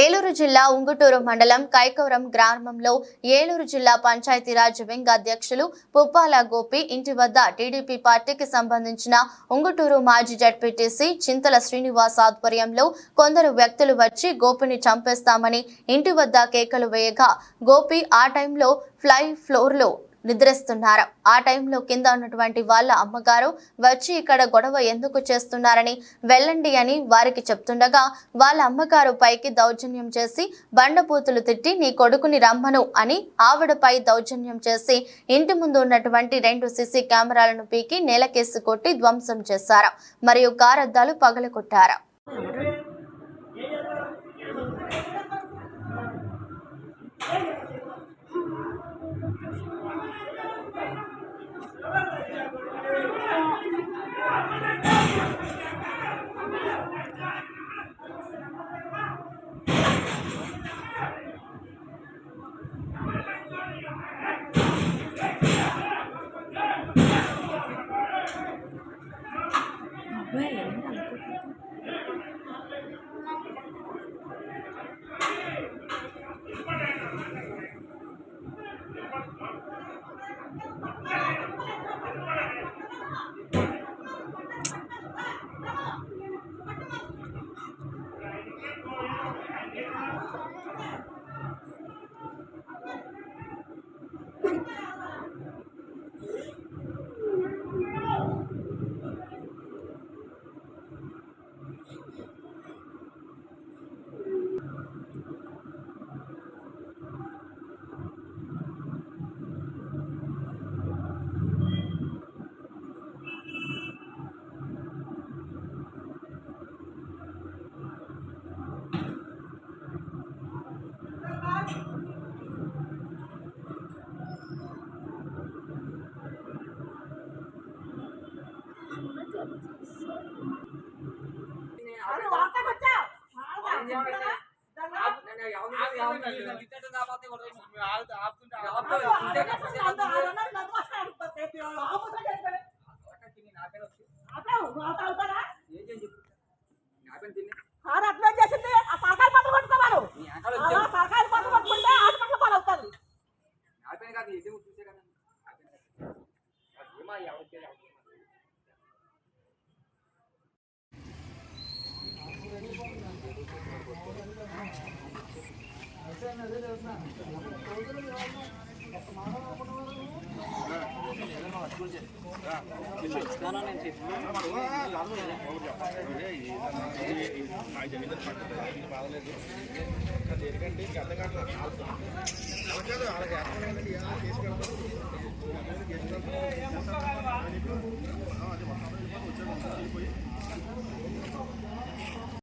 ఏలూరు జిల్లా ఉంగుటూరు మండలం కైకవరం గ్రామంలో ఏలూరు జిల్లా పంచాయతీరాజ్ వింగ్ అధ్యక్షులు పుప్పాల గోపి ఇంటి వద్ద టీడీపీ పార్టీకి సంబంధించిన ఉంగుటూరు మాజీ జడ్పీటీసీ చింతల శ్రీనివాస్ ఆధ్వర్యంలో కొందరు వ్యక్తులు వచ్చి గోపిని చంపేస్తామని ఇంటి వద్ద కేకలు వేయగా గోపి ఆ టైంలో ఫ్లై ఫ్లోర్లో నిద్రిస్తున్నారు. ఆ టైంలో కింద ఉన్నటువంటి వాళ్ళ అమ్మగారు వచ్చి ఇక్కడ గొడవ ఎందుకు చేస్తున్నారని వెళ్ళండి అని వారికి చెప్తుండగా వాళ్ళ అమ్మగారు పైకి దౌర్జన్యం చేసి బండబూతులు తిట్టి నీ కొడుకుని రమ్మను అని ఆవిడపై దౌర్జన్యం చేసి ఇంటి ముందు ఉన్నటువంటి 2 సీసీ కెమెరాలను పీకి నేలకేసి కొట్టి ధ్వంసం చేశారు. మరియు కారద్దాలు పగలగొట్టారు.